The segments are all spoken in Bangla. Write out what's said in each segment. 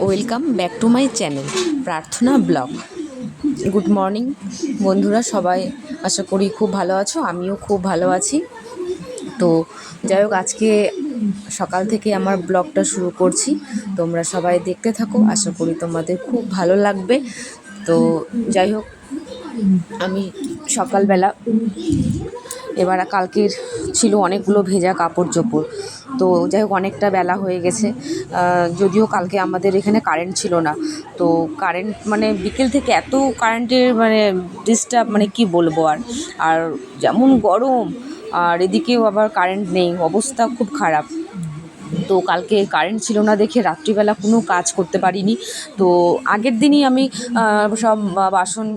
Welcome back to my channel প্রার্থনা ব্লগ। গুড মর্নিং বন্ধুরা, সবাই আশা করি খুব ভালো আছো। আমিও খুব ভালো আছি। তো যাই হোক, আজকে সকাল থেকে আমার ব্লগটা শুরু করছি। তোমরা সবাই দেখতে থাকো, আশা করি তোমাদের খুব ভালো লাগবে। তো যাই হোক, আমি সকালবেলা এবার কালকের ছিল অনেকগুলো ভেজা কাপড় চোপড়। তো যাই হোক, অনেকটা বেলা হয়ে গেছে। যদিও কালকে আমাদের এখানে কারেন্ট ছিল না। তো কারেন্ট মানে বিকেল থেকে এত কারেন্টের মানে ডিস্টার্ব, মানে কি বলবো। আর যেমন গরম, আর এদিকেও আবার কারেন্ট নেই, অবস্থা খুব খারাপ। তো কালকে কারেন্ট ছিল না দেখে রাত্রিবেলা কোনো কাজ করতে পারিনি। তো আগের দিনই আমি সব বাসন,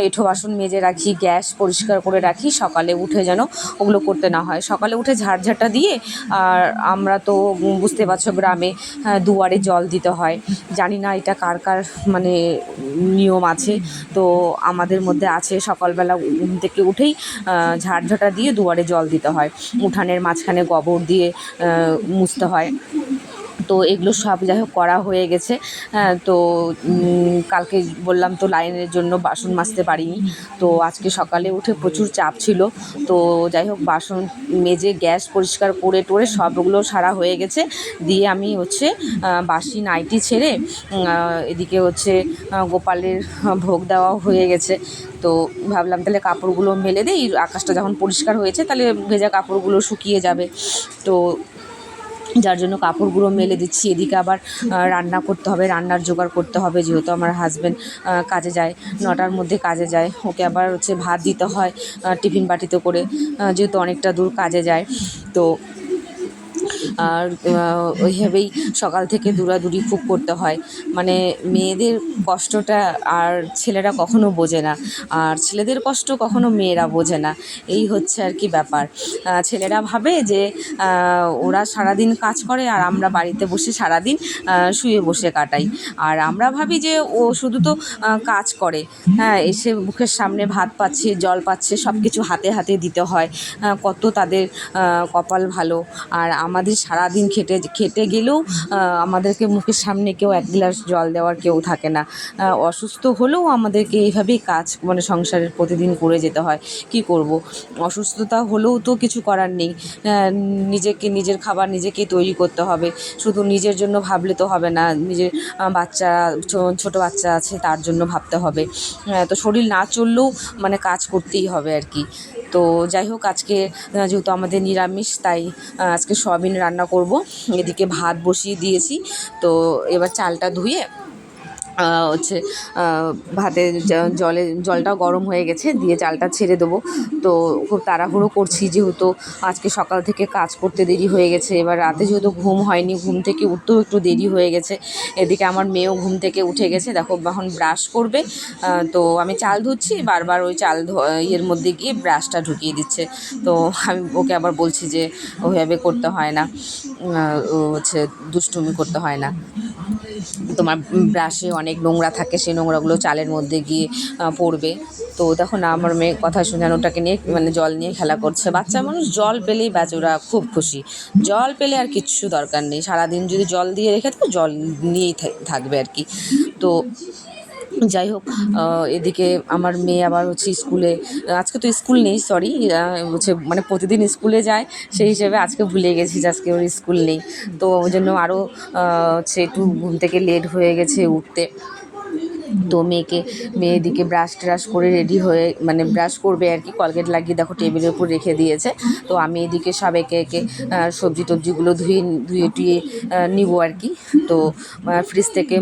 এঁঠো বাসন মেজে রাখি, গ্যাস পরিষ্কার করে রাখি, সকালে উঠে যেন ওগুলো করতে না হয়। সকালে উঠে ঝাড়ঝাঁটা দিয়ে, আর আমরা তো বুঝতে পারছো গ্রামে দুয়ারে জল দিতে হয়। জানি না এটা কার কার মানে নিয়ম আছে, তো আমাদের মধ্যে আছে সকালবেলা ঘুম থেকে উঠেই ঝাড়ঝাঁটা দিয়ে দুয়ারে জল দিতে হয়। উঠানের মাঝখানে গোবর দিয়ে মুছতে হয়। তো এগুলো সব যাই হোক করা হয়ে গেছে। হ্যাঁ, তো কালকে বললাম তো লাইনের জন্য বাসন মাজতে পারিনি। তো আজকে সকালে উঠে প্রচুর চাপ ছিল। তো যাই হোক, বাসন মেজে গ্যাস পরিষ্কার করে টোরে সবগুলো সারা হয়ে গেছে। দিয়ে আমি হচ্ছে বাসি নাইটি ছেড়ে এদিকে হচ্ছে গোপালের ভোগ দেওয়া হয়ে গেছে। তো ভাবলাম তাহলে কাপড়গুলো মেলে দিই, আকাশটা যখন পরিষ্কার হয়েছে তাহলে ভেজা কাপড়গুলো শুকিয়ে যাবে। তো যার জন্য কাপড়গুলো মেলে দিচ্ছি। এদিকে আবার রান্না করতে হবে, রান্নার জোগাড় করতে হবে, যেহেতু আমার হাজব্যান্ড কাজে যায়, 9টার মধ্যে কাজে যায়। ওকে আবার হচ্ছে ভাত দিতে হয় টিফিন বাটিতে করে, যেহেতু অনেকটা দূর কাজে যায়। তো আর ওইভাবেই সকাল থেকে দৌড়াদৌড়ি খুব করতে হয়। মানে মেয়েদের কষ্টটা আর ছেলেরা কখনো বোঝে না, আর ছেলেদের কষ্ট কখনো মেয়েরা বোঝে না। এই হচ্ছে আর কি ব্যাপার। ছেলেরা ভাবে যে ওরা সারাদিন কাজ করে আর আমরা বাড়িতে বসে সারাদিন শুয়ে বসে কাটাই। আর আমরা ভাবি যে ও শুধু তো কাজ করে, হ্যাঁ, এসে মুখের সামনে ভাত পাচ্ছে, জল পাচ্ছে, সব কিছু হাতে হাতে দিতে হয়। কত তাদের কপাল ভালো। আর আমাদের সারাদিন খেটে খেটে গেলেও আমাদেরকে মুখের সামনে কেউ এক গ্লাস জল দেওয়ার কেউ থাকে না। অসুস্থ হলেও আমাদেরকে এইভাবেই কাজ মানে সংসারের প্রতিদিন করে যেতে হয়। কি করব, অসুস্থতা হলেও তো কিছু করার নেই। নিজেকে, নিজের খাবার নিজেকেই তৈরি করতে হবে। শুধু নিজের জন্য ভাবলে তো হবে না, নিজের বাচ্চা, ছোটো বাচ্চা আছে, তার জন্য ভাবতে হবে। তো শরীর না চললেও মানে কাজ করতেই হবে আর কি। তো যাই হোক, আজকে যেহেতু আমাদের নিরামিষ, তাই আজকে সয়াবিন রান্না করব। এদিকে ভাত বসিয়ে দিয়েছি। তো এবার চালটা ধুয়ে হচ্ছে ভাতের জলটাও গরম হয়ে গেছে, দিয়ে চালটা ছেড়ে দেবো। তো খুব তাড়াহুড়ো করছি, যেহেতু আজকে সকাল থেকে কাজ করতে দেরি হয়ে গেছে। এবার রাতে যেহেতু ঘুম হয়নি, ঘুম থেকে উঠতেও একটু দেরি হয়ে গেছে। এদিকে আমার মেয়েও ঘুম থেকে উঠে গেছে, দেখো এখন ব্রাশ করবে। তো আমি চাল ধুচ্ছি, বারবার ওই চাল ইয়ের মধ্যে গিয়ে ব্রাশটা ঢুকিয়ে দিচ্ছে। তো আমি ওকে আবার বলছি যে ওইভাবে করতে হয় না, ও হচ্ছে দুষ্টুমি করতে হয় না। তোমার ব্রাশে অনেক নোংরা থাকে, সেই নোংরাগুলো চালের মধ্যে গিয়ে পড়বে। তো দেখো না, আমার মেয়ে কথা শুনে ওটাকে নিয়ে মানে জল নিয়ে খেলা করছে। বাচ্চা মানুষ জল পেলেই বাঁচে, ওরা খুব খুশি। জল পেলে আর কিচ্ছু দরকার নেই, সারাদিন যদি জল দিয়ে রেখে থাকো জল নিয়েই থাকবে আর কি। তো যাই হোক, এদিকে আমার মেয়ে আবার হচ্ছে স্কুলে, আজকে তো স্কুল নেই, সরি, হচ্ছে মানে প্রতিদিন স্কুলে যায়, সেই হিসেবে আজকে ভুলে গেছি যে আজকে ওর স্কুল নেই। তো ওই জন্য আরও হচ্ছে একটু ঘুম থেকে লেট হয়ে গেছে উঠতে। তো মেয়েদিকে ব্রাশ ট্রাশ করে রেডি হয়ে মানে ব্রাশ করবে আর কি, কলগেট লাগিয়ে দেখো টেবিলের উপর রেখে দিয়েছে। তো আমি এদিকে সব একে একে সবজি টবজিগুলো ধুয়ে টুয়ে নিব আর কি। তো ফ্রিজ থেকে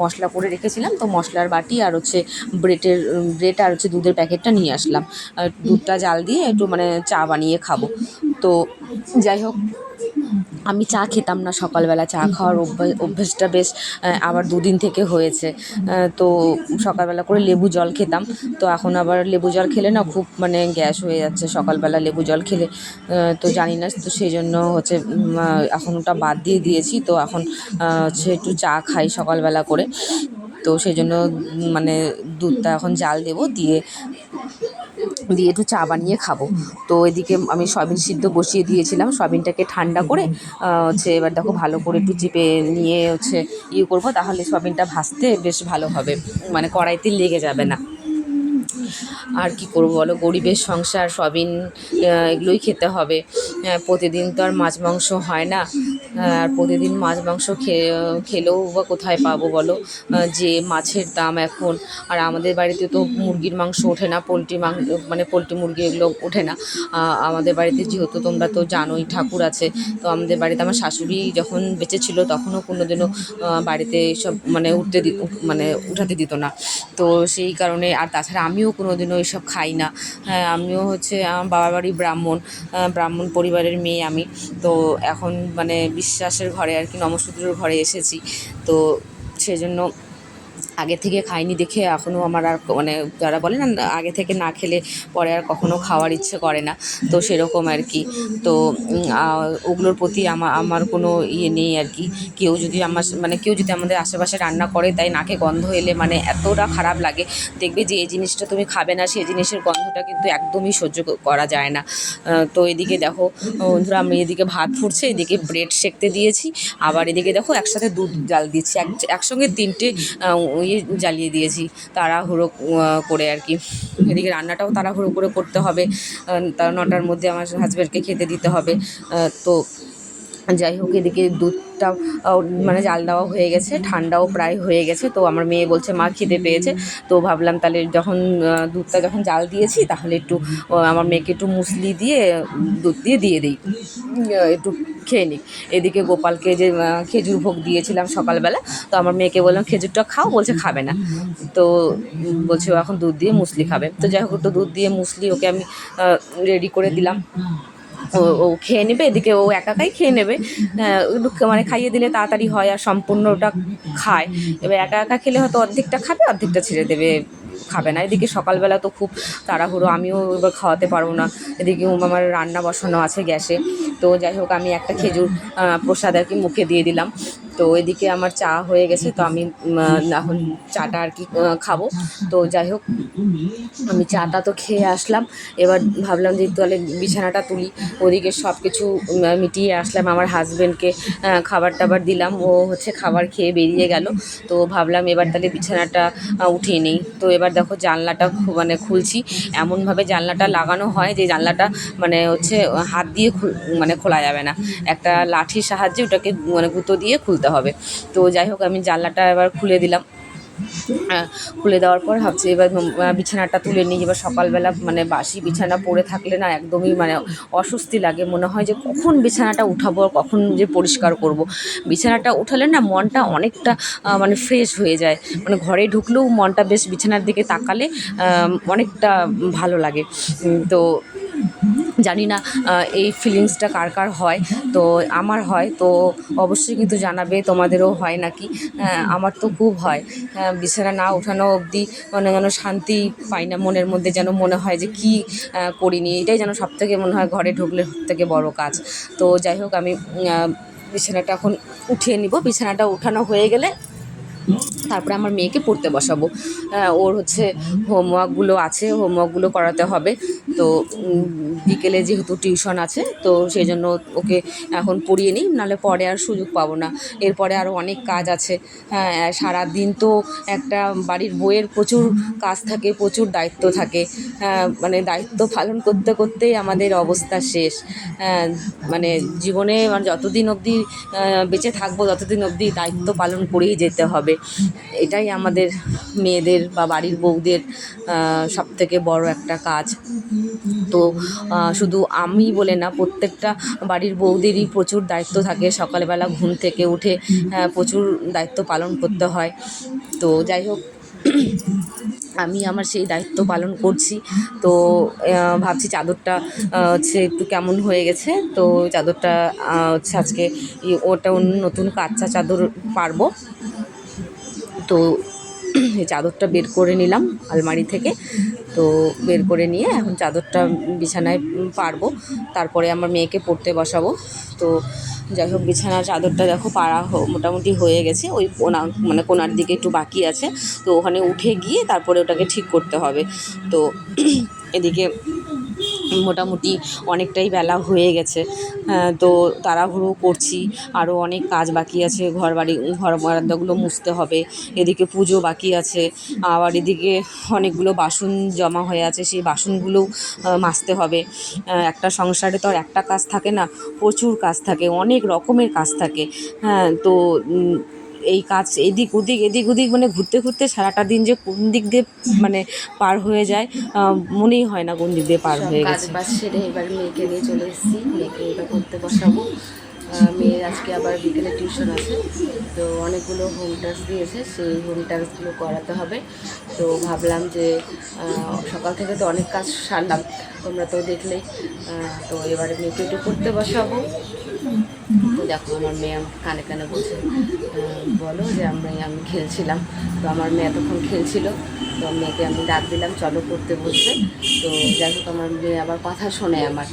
মশলা করে রেখেছিলাম, তো মশলার বাটি আর হচ্ছে ব্রেড আর হচ্ছে দুধের প্যাকেটটা নিয়ে আসলাম। দুধটা জাল দিয়ে একটু মানে চা বানিয়ে খাবো। তো যাই হোক, আমি চা খেতাম না সকালবেলা, চা খাওয়ার অভ্যেসটা বেশ আবার দুদিন থেকে হয়েছে। তো সকালবেলা করে লেবু জল খেতাম, তো এখন আবার লেবু জল খেলে না খুব মানে গ্যাস হয়ে যাচ্ছে সকালবেলা লেবু জল খেলে। তো জানি না, তো সেই জন্য হচ্ছে এখন ওটা বাদ দিয়ে দিয়েছি। তো এখন হচ্ছে একটু চা খাই সকালবেলা করে। তো সেই জন্য মানে দুধটা এখন জাল দেবো, দিয়ে দিয়ে একটু চা বানিয়ে খাবো। তো এদিকে আমি সয়াবিন সিদ্ধ বসিয়ে দিয়েছিলাম, সয়াবিনটাকে ঠান্ডা করে হচ্ছে এবার দেখো ভালো করে একটু চেপে নিয়ে হচ্ছে করবো, তাহলে সয়াবিনটা ভাজতে বেশ ভালো হবে, মানে কড়াইতে লেগে যাবে না। আর কি করবো বলো, গরিবের সংসার, সয়াবিন এগুলোই খেতে হবে। প্রতিদিন তো আর মাছ মাংস হয় না। আর প্রতিদিন মাছ মাংস খেলেও বা কোথায় পাবো বলো, যে মাছের দাম এখন। আর আমাদের বাড়িতে তো মুরগির মাংস ওঠে না, পোলট্রি মানে পোলট্রি মুরগি এগুলো ওঠে না আমাদের বাড়িতে। যেহেতু তোমরা তো জানোই ঠাকুর আছে, তো আমাদের বাড়িতে আমার শাশুড়ি যখন বেঁচে ছিল তখনও কোনোদিনও বাড়িতে সব মানে মানে উঠাতে দিত না। তো সেই কারণে, আর তাছাড়া আমিও কোনোদিনও এসব খাই না। হ্যাঁ, আমিও হচ্ছে আমার বাবার বাড়ি ব্রাহ্মণ পরিবারের মেয়ে আমি। তো এখন মানে বিশ্বাসের ঘরে আর কি, নমঃশূদ্রের ঘরে এসেছি। তো সেজন্য আগে থেকে খাইনি দেখে এখনও আমার আর মানে যারা বলে না আগে থেকে না খেলে পরে আর কখনো খাওয়ার ইচ্ছে করে না, তো সেরকম আর কি। তো ওগুলোর প্রতি আমার কোনো নেই আর কি। কেউ যদি আমাদের আশেপাশে রান্না করে, তাই নাকে গন্ধ এলে মানে এতটা খারাপ লাগে। দেখবে যে এই জিনিসটা তুমি খাবে না, সেই জিনিসের গন্ধটা কিন্তু একদমই সহ্য করা যায় না। তো এদিকে দেখো বন্ধুরা, আমি এদিকে ভাত ফুটছে, এদিকে ব্রেড সেঁকতে দিয়েছি, আবার এদিকে দেখো একসাথে দুধ জাল দিচ্ছি, একসঙ্গে 3টে জ্বালিয়ে দিয়েছি তাড়াহুড়ো করে আর কি। এদিকে রান্নাটাও তাড়াহুড়ো করে করতে হবে, তার 9টার মধ্যে আমার হাজব্যান্ডকে খেতে দিতে হবে। তো যাই হোক, এদিকে দুধটা মানে জাল দেওয়া হয়ে গেছে, ঠান্ডাও প্রায় হয়ে গেছে। তো আমার মেয়ে বলছে মা খিদে পেয়েছে। তো ভাবলাম তাহলে যখন দুধটা যখন জাল দিয়েছি, তাহলে একটু আমার মেয়েকে একটু মুসলি দিয়ে দুধ দিয়ে দিই, একটু খেয়ে নিই। এদিকে গোপালকে যে খেজুর ভোগ দিয়েছিলাম সকালবেলা, তো আমার মেয়েকে বললাম খেজুরটা খাও, বলছে খাবে না। তো বলছে ও এখন দুধ দিয়ে মুসলি খাবে। তো যাই হোক, একটু দুধ দিয়ে মুসলি ওকে আমি রেডি করে দিলাম। ও খেয়ে নেবে, এদিকে ও একাই খেয়ে নেবে। একটু মানে খাইয়ে দিলে তাড়াতাড়ি হয় আর সম্পূর্ণটা খায়। এবার একা খেলে হয়তো অর্ধেকটা খাবে, অর্ধেকটা ছেড়ে দেবে, খাবে না। এদিকে সকালবেলা তো খুব তাড়াহুড়ো, আমিও এবার খাওয়াতে পারবো না। এদিকে আমার রান্না বসানো আছে গ্যাসে। তো যাই হোক, আমি একটা খেজুর প্রসাদ আর কি মুখে দিয়ে দিলাম। তো এদিকে আমার চা হয়ে গেছে, তো আমি এখন চাটা আর কি খাবো। তো যাই হোক, আমি চাটা তো খেয়ে আসলাম। এবার ভাবলাম যে তাহলে বিছানাটা তুলি। ওদিকে সব কিছু মিটিয়ে আসলাম, আমার হাজব্যান্ডকে খাবার টাবার দিলাম, ও হচ্ছে খাবার খেয়ে বেরিয়ে গেল। তো ভাবলাম এবার তাহলে বিছানাটা উঠিয়ে নিই। তো এবার দেখো জানলাটা মানে খুলছি। এমনভাবে জানলাটা লাগানো হয় যে জানলাটা মানে হচ্ছে হাত দিয়ে মানে খোলা যাবে না, একটা লাঠির সাহায্যে ওটাকে মানে গুঁতো দিয়ে খুলতে হবে। তো যাই হোক, আমি জানলাটা এবার খুলে দিলাম। খুলে দেওয়ার পর ভাবছি এবার বিছানাটা তুলে নিই। এবার সকালবেলা মানে বাসি বিছানা পড়ে থাকলে না একদমই মানে অস্বস্তি লাগে, মনে হয় যে কখন বিছানাটা উঠাবো, কখন যে পরিষ্কার করব। বিছানাটা উঠালে না মনটা অনেকটা মানে ফ্রেশ হয়ে যায়, মানে ঘরে ঢুকলেও মনটা বেশ বিছানার দিকে তাকালে অনেকটা ভালো লাগে। তো জানি না এই ফিলিংসটা কার কার হয়। তো আমার হয়, তো অবশ্যই কিন্তু জানাবে তোমাদেরও হয় নাকি। আমার তো খুব হয়, বিছানা না ওঠানো অবধি মানে যেন শান্তি পাই না মনের মধ্যে, যেন মনে হয় যে কি করিনি। এটাই যেন সবথেকে মনে হয় ঘরে ঢুকলে সবথেকে বড় কাজ। তো যাই হোক, আমি বিছানাটা এখন উঠিয়ে নিব। বিছানাটা উঠানো হয়ে গেলে তারপরে আমার মেয়েকে পড়তে বসাবো। ওর হচ্ছে হোমওয়ার্কগুলো আছে, হোমওয়ার্কগুলো করাতে হবে। তো বিকেলে যেহেতু টিউশন আছে, তো সেই জন্য ওকে এখন পড়িয়ে নিই, নাহলে পরে আর সুযোগ পাবো না। এরপরে আরও অনেক কাজ আছে। হ্যাঁ, সারাদিন তো একটা বাড়ির বউয়ের প্রচুর কাজ থাকে, প্রচুর দায়িত্ব থাকে। মানে দায়িত্ব পালন করতে করতেই আমাদের অবস্থা শেষ। মানে জীবনে মানে যতদিন অবধি বেঁচে থাকবো, ততদিন অবধি দায়িত্ব পালন করেই যেতে হবে। এটাই আমাদের মেয়েদের বা বাড়ির বউদের সবথেকে বড় একটা কাজ। তো শুধু আমি বলে না, প্রত্যেকটা বাড়ির বউদেরই প্রচুর দায়িত্ব থাকে। সকালবেলা ঘুম থেকে উঠে প্রচুর দায়িত্ব পালন করতে হয়। তো যাই হোক, আমি আমার সেই দায়িত্ব পালন করছি। তো ভাবছি চাদরটা হচ্ছে একটু কেমন হয়ে গেছে, তো চাদরটা হচ্ছে আজকে ওটা নতুন কাঁচা চাদর পারবো। তো এই চাদরটা বের করে নিলাম আলমারি থেকে। তো বের করে নিয়ে এখন চাদরটা বিছানায় পারবো, তারপরে আমার মেয়েকে পড়তে বসাবো। তো যাই হোক, বিছানার চাদরটা দেখো পাড়া মোটামুটি হয়ে গেছে, ওই মানে কোনার দিকে একটু বাকি আছে। তো ওখানে উঠে গিয়ে তারপরে ওটাকে ঠিক করতে হবে। তো এদিকে মোটামুটি অনেকটাই বেলা হয়ে গেছে, তো তাড়াহুড়ো করছি, আরও অনেক কাজ বাকি আছে, ঘর বারান্দাগুলো মুছতে হবে, এদিকে পুজো বাকি আছে, আবার এদিকে অনেকগুলো বাসন জমা হয়ে আছে, সেই বাসনগুলোও মাজতে হবে। একটা সংসারে তো আর একটা কাজ থাকে না, প্রচুর কাজ থাকে, অনেক রকমের কাজ থাকে। হ্যাঁ, তো এই কাজ এদিক ওদিক মানে ঘুরতে ঘুরতে সারাটা দিন যে কোন দিক দিয়ে মানে পার হয়ে যায় মনেই হয় না কোন দিক দিয়ে পার হয়ে গেছে। কাজ বাজ সেরে এবার মেয়েকে নিয়ে চলে এসেছি, মেয়েকে এটা করতে বসাবো। মেয়ের আজকে আবার বিকেলে টিউশন আছে, তো অনেকগুলো হোম টাস্ক দিয়েছে, সেই হোম টাস্কগুলো করাতে হবে। তো ভাবলাম যে সকাল থেকে তো অনেক কাজ সারলাম, তোমরা তো দেখলেই। তো এবারে মেয়েকে একটু করতে বসাবো। তো দেখো আমার মেয়ে কানে কানে বলছে, বলো যে আমি খেলছিলাম। তো আমার মেয়ে এতক্ষণ খেলছিল, তো মেয়েকে আমি ডাক দিলাম চলো পড়তে বসবে। তো যাই হোক আমার মেয়ে আবার কথা শোনে, আমার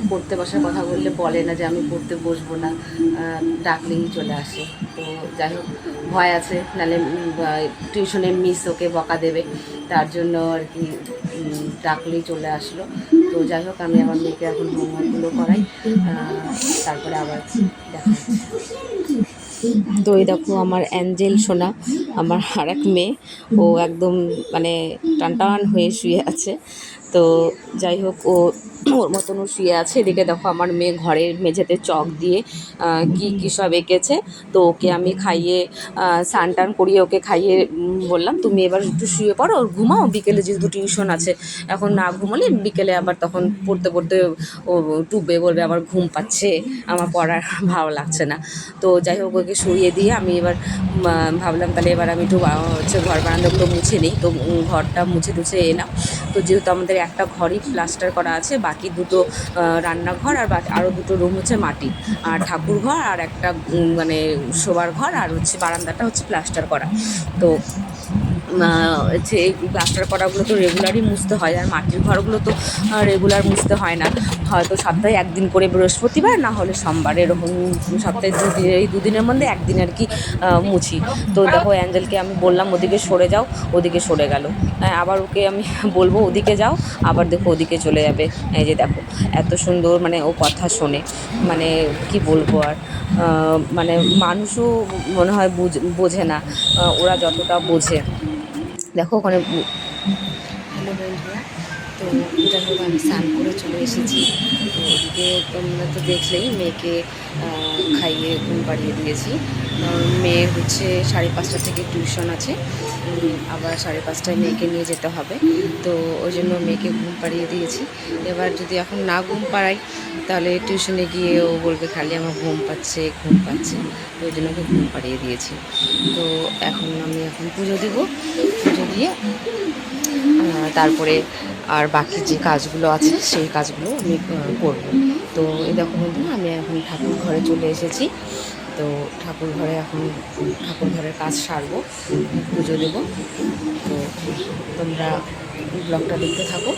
পড়তে বসার কথা বললে বলে না যে আমি পড়তে বসবো না, ডাকলেই চলে আসে। তো যাই হোক ভয় আছে, নাহলে টিউশনে মিস ওকে বকা দেবে, তার জন্য আর কি ডাকলেই চলে আসলো। তো যাই হোক আমি আমার মেয়েকে এখন হোমওয়ার্কগুলো করাই, তারপরে আবার দেখা হচ্ছে। তো এই দেখো আমার অ্যাঞ্জেল সোনা, আমার আর এক মেয়ে, ও একদম মানে টানটান হয়ে শুয়ে আছে। তো যাই হোক ওর মতনও শুয়ে আছে। এদিকে দেখো আমার মেয়ে ঘরের মেঝেতে চক দিয়ে কী সব এঁকেছে। তো ওকে আমি খাইয়ে স্নান টান করিয়ে ওকে খাইয়ে বললাম তুমি এবার একটু শুয়ে পড়ো, ঘুমাও, বিকেলে যেহেতু টিউশন আছে, এখন না ঘুমালে বিকেলে আবার তখন পড়তে পড়তে ও টুবে বলবে আমার ঘুম পাচ্ছে, আমার পড়ার ভালো লাগছে না। তো যাই হোক ওকে শুইয়ে দিয়ে আমি এবার ভাবলাম তাহলে এবার আমি একটু ঘর বারান্দাগুলো মুছে নিই। তো ঘরটা মুছে টুছে এলাম। তো যেহেতু আমাদের একটা ঘরই প্লাস্টার করা আছে, বাকি দুটো রান্নাঘর আর আরও দুটো রুম হচ্ছে মাটির, আর ঠাকুর ঘর আর একটা মানে শোবার ঘর আর হচ্ছে বারান্দাটা হচ্ছে প্লাস্টার করা। তো হচ্ছে এই প্লাস্টার করাগুলো তো রেগুলারই মুছতে হয়, আর মাটির ঘরগুলো তো রেগুলার মুছতে হয় না, হয়তো সপ্তাহে একদিন করে বৃহস্পতিবার না হলে সোমবার, এরকম সপ্তাহে এই দুদিনের মধ্যে একদিন আর কি মুছি। তো দেখো অ্যাঞ্জেলকে আমি বললাম ওদিকে সরে যাও, ওদিকে সরে গেল, আবার ওকে আমি বলবো ওদিকে যাও, আবার দেখো ওদিকে চলে যাবে। এই যে দেখো এত সুন্দর মানে ও কথা শোনে, মানে কি বলবো আর, মানে মানুষও মনে হয় বোঝে না ওরা যতটা বোঝে। দেখো ওখানে হ্যালো বন্ধুরা, তো যাই হোক আমি স্নান করে চলে এসেছি। তো ওদিকে তোমরা তো দেখলেই মেয়েকে খাইয়ে ঘুম পাড়িয়ে দিয়েছি। মেয়ে হচ্ছে 5:30 থেকে টিউশন আছে, আবার 5:30টায় মেয়েকে নিয়ে যেতে হবে। তো ওই জন্য মেয়েকে ঘুম পাড়িয়ে দিয়েছি। এবার যদি এখন না ঘুম পাড়াই তাহলে টিউশনে গিয়ে ও বলবে খালি আমার ঘুম পাচ্ছে ওই জন্য ওকে ঘুম পাড়িয়ে দিয়েছি। তো এখন পুজো দিব, পুজো দিয়ে তারপরে আর বাকি যে কাজগুলো আছে সেই কাজগুলো আমি করব। তো এই দেখো বন্ধুরা আমি এখন ঠাকুর ঘরে চলে এসেছি। তো ঠাকুর ঘরের কাজ সারবো, পুজো দেব। তো তোমরা ব্লগটা দেখতে থাকো,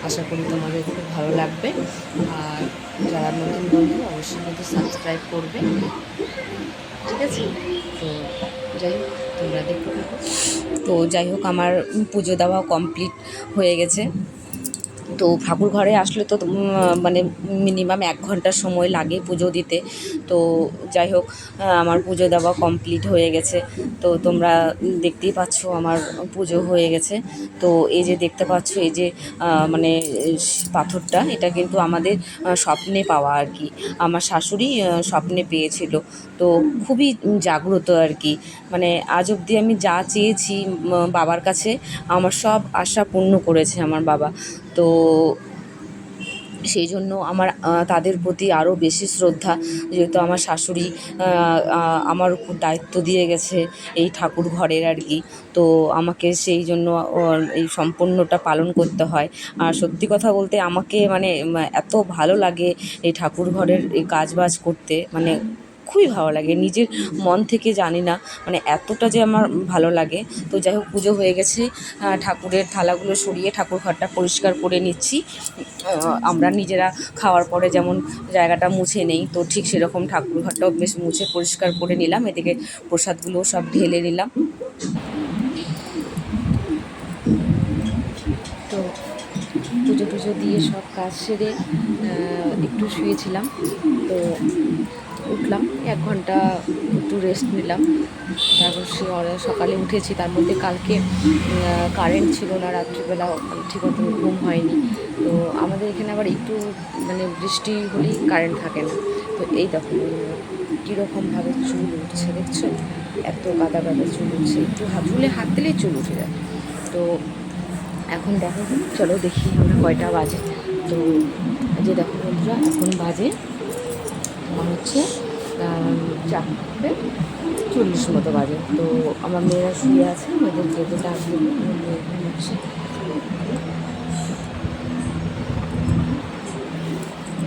আশা করি তোমাদের খুব ভালো লাগবে। আর যারা নতুন বন্ধু অবশ্যই কিন্তু সাবস্ক্রাইব করবে, ঠিক আছে? তো যাই হোক তোমরা দেখতে থাকো। তো যাই হোক আমার পুজো দেওয়া কমপ্লিট হয়ে গেছে। তো ঠাকুর ঘরে আসলে তো মানে মিনিমাম 1 ঘন্টা সময় লাগে পুজো দিতে। তো যাই হোক আমার পুজো দেওয়া কমপ্লিট হয়ে গেছে। তো তোমরা দেখতেই পাচ্ছ আমার পুজো হয়ে গেছে। তো এই যে দেখতে পাচ্ছ এই যে মানে পাথরটা, এটা কিন্তু আমাদের স্বপ্নে পাওয়া আর কি, আমার শাশুড়ি স্বপ্নে পেয়েছিল। তো খুবই জাগ্রত আর কি, মানে আজ অবধি আমি যা চেয়েছি বাবার কাছে আমার সব আশা পূর্ণ করেছে আমার বাবা। তো সেই জন্য আমার তাদের প্রতি আরও বেশি শ্রদ্ধা, যেহেতু আমার শাশুড়ি আমার উপর দায়িত্ব দিয়ে গেছে এই ঠাকুর ঘরের আর কি। তো আমাকে সেই জন্য এই সম্পূর্ণটা পালন করতে হয়। আর সত্যি কথা বলতে আমাকে মানে এত ভালো লাগে এই ঠাকুর ঘরের এই কাজবাজ করতে, মানে খুবই ভালো লাগে নিজের মন থেকে, জানি না মানে এতটা যে আমার ভালো লাগে। তো যাই হোক পুজো হয়ে গেছে, ঠাকুরের থালাগুলো সরিয়ে ঠাকুর ঘরটা পরিষ্কার করে নিচ্ছি। আমরা নিজেরা খাওয়ার পরে যেমন জায়গাটা মুছে নেই, তো ঠিক সেরকম ঠাকুর ঘরটাও বেশ মুছে পরিষ্কার করে নিলাম। এদিকে প্রসাদগুলোও সব ঢেলে নিলাম। তো পুজো টুজো দিয়ে সব কাজ সেরে একটু শুয়েছিলাম। তো উঠলাম, 1 ঘন্টা একটু রেস্ট নিলাম। তারপর সকালে উঠেছি। তার মধ্যে কালকে কারেন্ট ছিল না, রাত্রিবেলা ঠিক মতো ঘুম হয়নি। তো আমাদের এখানে আবার একটু মানে বৃষ্টি হলেই কারেন্ট থাকে না। তো এই দেখো কীরকমভাবে চুল উঠছে, দেখছো? এত গাদা গাদা চুল উঠছে, একটু চুলে হাত দিলেই চুল উঠে যায়। তো এখন দেখো, চলো দেখি আমরা কয়টা বাজে। তো যে দেখো বন্ধুরা, এখন বাজে তোমার হচ্ছে 4:40 মতো বাজে। তো আমার মেয়েরা শুয়ে আছে, মেয়েদের যেতে ডাক দেবো। আমার মেয়ে ঘুমোচ্ছে,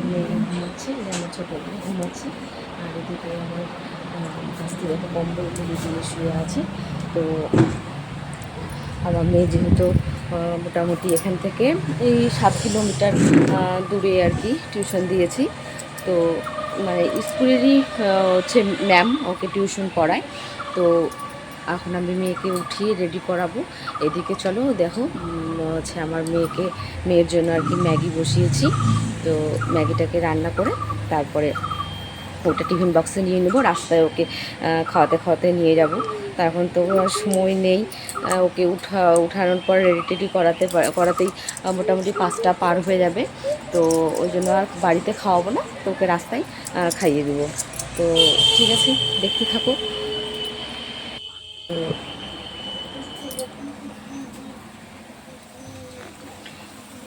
মেয়েরা ঘুমাচ্ছে, আমার ছোটো মেয়ে ঘুমাচ্ছে। আর এদিকে আমার কাছ থেকে একটা কম্বল তুলে দিয়ে শুয়ে আছে। তো আমার মেয়ে যেহেতু মোটামুটি এখান থেকে এই 7 কিলোমিটার দূরে আর কি টিউশন দিয়েছি। তো মানে স্কুলেরই হচ্ছে ম্যাম ওকে টিউশন পড়ায়। তো এখন আমি মেয়েকে উঠিয়ে রেডি করাবো। এদিকে চলো দেখো, হচ্ছে আমার মেয়ের জন্য আর কি ম্যাগি বসিয়েছি। তো ম্যাগিটাকে রান্না করে তারপরে ওটা টিফিন বক্সে নিয়ে নেবো, রাস্তায় ওকে খাওয়াতে খাওয়াতে নিয়ে যাব। তা এখন তো আর সময় নেই, ওকে উঠানোর পর রেডি টেডি করাতেই মোটামুটি 5টা পার হয়ে যাবে। তো ওই জন্য আর বাড়িতে খাওয়াবো না, তো ওকে রাস্তায় খাইয়ে দেবো। তো ঠিক আছে, দেখতে থাকো।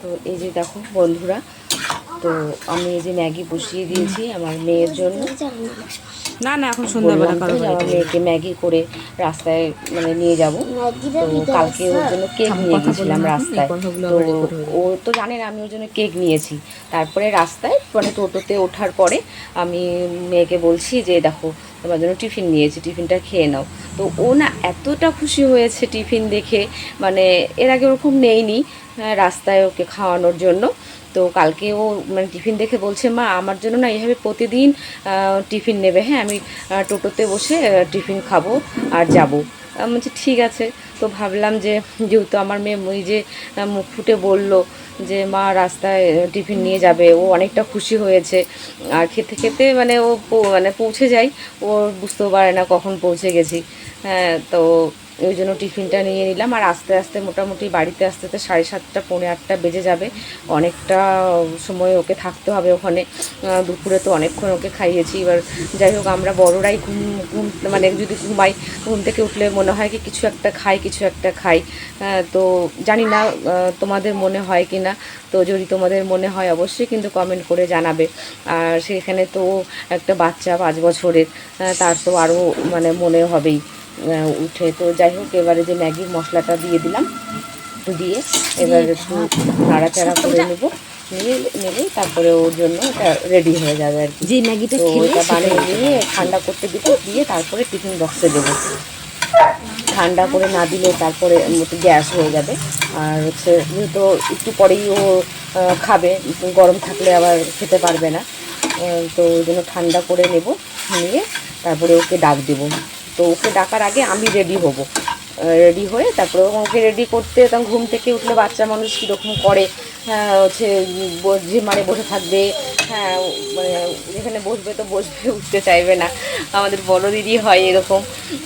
তো এই যে দেখো বন্ধুরা, তো আমি এই যে ম্যাগি বসিয়ে দিয়েছি আমার মেয়ের জন্য। না না, এখন সন্ধ্যাবেলা আমার মেয়েকে ম্যাগি করে রাস্তায় মানে নিয়ে যাব। তো কালকে ওর জন্য কেক নিয়ে গেছিলাম রাস্তায়। তো ও তো জানে না আমি ওর জন্য কেক নিয়েছি। তারপরে রাস্তায় মানে টোটোতে ওঠার পরে আমি মেয়েকে বলছি যে দেখো তোমার জন্য টিফিন নিয়েছি, টিফিনটা খেয়ে নাও। তো ও না এতটা খুশি হয়েছে টিফিন দেখে, মানে এর আগে ওরকম নেইনি রাস্তায় ওকে খাওয়ানোর জন্য। তো কালকে ও মানে টিফিন দেখে বলছে, মা আমার জন্য না এইভাবে প্রতিদিন টিফিন নেবে, হ্যাঁ আমি টোটোতে বসে টিফিন খাবো আর যাবো। আমি বলছি ঠিক আছে। তো ভাবলাম যে যেহেতু আমার মেয়ে ওই যে মুখ ফুটে বললো যে মা রাস্তায় টিফিন নিয়ে যাবে, ও অনেকটা খুশি হয়েছে। আর খেতে খেতে মানে ও মানে পৌঁছে যায়, ও বুঝতেও পারে না কখন পৌঁছে গেছি। হ্যাঁ, তো ওই জন্য টিফিনটা নিয়ে নিলাম। আর আস্তে আস্তে মোটামুটি বাড়িতে আসতে আসতে 7:30 পৌনে 8টা বেজে যাবে। অনেকটা সময় ওকে থাকতে হবে ওখানে। দুপুরে তো অনেকক্ষণ ওকে খাইয়েছি। এবার যাই হোক, আমরা বড়রাই ঘুম মানে যদি ঘুমাই, ঘুম থেকে উঠলে মনে হয় কি কিছু একটা খাই। তো জানি না তোমাদের মনে হয় কি না। তো যদি তোমাদের মনে হয় অবশ্যই কিন্তু কমেন্ট করে জানাবে। আর সেখানে তো একটা বাচ্চা 5 বছরের, তার তো আরও মানে মনে হবেই উঠে। তো যাই হোক, এবারে যে ম্যাগির মশলাটা দিয়ে দিলাম, দিয়ে এবার একটু নাড়াচাড়া করে নেবো, নিলেই তারপরে ওর জন্য এটা রেডি হয়ে যাবে আর কি। যে ম্যাগিটা তো ওটা বানিয়ে নিয়ে ঠান্ডা করতে দেবো, দিয়ে তারপরে টিফিন বক্সে দেবো। ঠান্ডা করে না দিলে তারপরে গ্যাস হয়ে যাবে। আর হচ্ছে যেহেতু একটু পরেই ও খাবে, গরম থাকলে আবার খেতে পারবে না। তো ওই জন্য ঠান্ডা করে নেব, নিয়ে তারপরে ওকে ডাক দেবো। তো ওকে ডাকার আগে আমি রেডি হব, রেডি হয়ে তারপরে ওকে রেডি করতে, তখন ঘুম থেকে উঠলে বাচ্চা মানুষ কীরকম করে, হ্যাঁ হচ্ছে যে মানে বসে থাকবে, হ্যাঁ মানে যেখানে বসবে তো বসবে, উঠতে চাইবে না। আমাদের বড় দিদি হয় এরকম।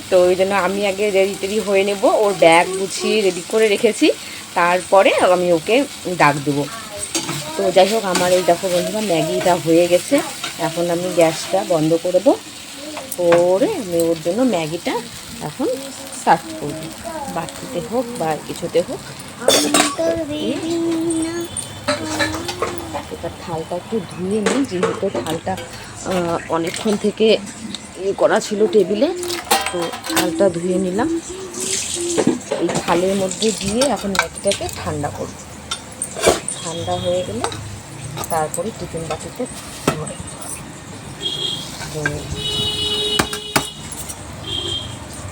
তো ওই জন্য আমি আগে রেডি টেডি হয়ে নেব, ওর ব্যাগ গুছিয়ে রেডি করে রেখেছি, তারপরে আমি ওকে ডাক দেবো। তো যাই হোক, আমার এই দেখো বন্ধুরা ম্যাগিটা হয়ে গেছে। এখন আমি গ্যাসটা বন্ধ করে দেবো, করে আমি ওর জন্য ম্যাগিটা এখন সার্ভ করব, বাটিতে হোক বা কিছুতে হোক। এবার থালটা একটু ধুয়ে নিই, যেহেতু থালটা অনেকক্ষণ থেকে করা ছিল টেবিলে। তো থালটা ধুয়ে নিলাম, এই থালের মধ্যে দিয়ে এখন ম্যাগিটাকে ঠান্ডা করব। ঠান্ডা হয়ে গেলে তারপরে টিফিন বাটিতে ভরে।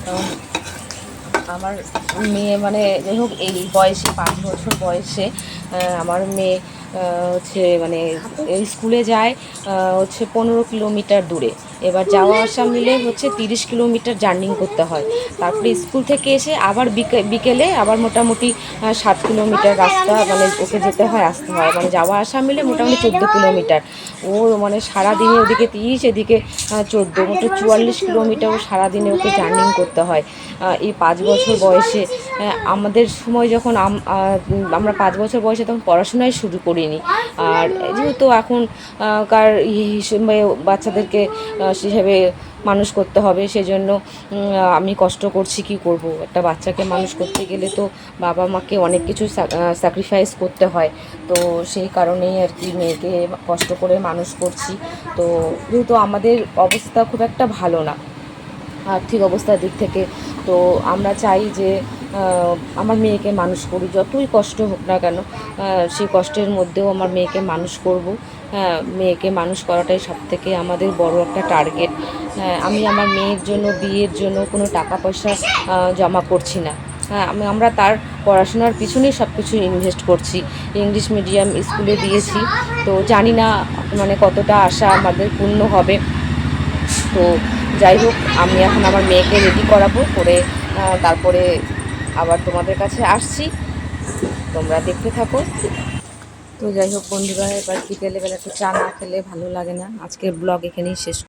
তো আমার মেয়ে মানে যাই হোক এই বয়সে 5 বছর বয়সে আমার মেয়ে হচ্ছে মানে স্কুলে যায় হচ্ছে 15 কিলোমিটার দূরে। এবার যাওয়া আসা মিলে হচ্ছে 30 কিলোমিটার জার্নি করতে হয়। তারপরে স্কুল থেকে এসে আবার বিকেলে আবার মোটামুটি 7 কিলোমিটার রাস্তা মানে ওকে যেতে হয় আসতে হয়, মানে যাওয়া আসা মিলে মোটামুটি 14 কিলোমিটার। ও মানে সারাদিনে ওদিকে 30 এদিকে 14, মোট 44 কিলোমিটার ও সারাদিনে ওকে জার্নি করতে হয়। এই 5 বছর বয়সে আমাদের সময় যখন আমরা 5 বছর বয়সে তখন পড়াশোনাই শুরু করিনি। আর যেহেতু এখন কার হিসেবে বাচ্চাদেরকে সেভাবে মানুষ করতে হবে, সেজন্য আমি কষ্ট করছি। কি করব, একটা বাচ্চাকে মানুষ করতে গেলে তো বাবা মাকে অনেক কিছু স্যাক্রিফাইস করতে হয়। তো সেই কারণেই আর কি মেয়েকে কষ্ট করে মানুষ করছি। তো যেহেতু আমাদের অবস্থা খুব একটা ভালো না আর্থিক অবস্থার দিক থেকে, তো আমরা চাই যে আমার মেয়েকে মানুষ করি, যতই কষ্ট হোক না কেন সেই কষ্টের মধ্যেও আমার মেয়েকে মানুষ করব। হ্যাঁ, মেয়েকে মানুষ করাটাই সবথেকে আমাদের বড় একটা টার্গেট। আমি আমার মেয়ের জন্য বিয়ের জন্য কোনো টাকা পয়সা জমা করছি না। হ্যাঁ, আমরা তার পড়াশোনার পিছনেই সব কিছু ইনভেস্ট করছি। ইংলিশ মিডিয়াম স্কুলে দিয়েছি, তো জানি না মানে কতটা আশা আমাদের পূর্ণ হবে। তো যাই হোক, আমি এখন আমার মেয়েকে রেডি করাবো, করে তারপরে আবার তোমাদের কাছে আসছি, তোমরা দেখতে থাকো। তো যাই হোক বন্ধুরা, এবার বিকেলে বেলা একটু চা না খেলে ভালো লাগে না। আজকের ব্লগ এখানেই শেষ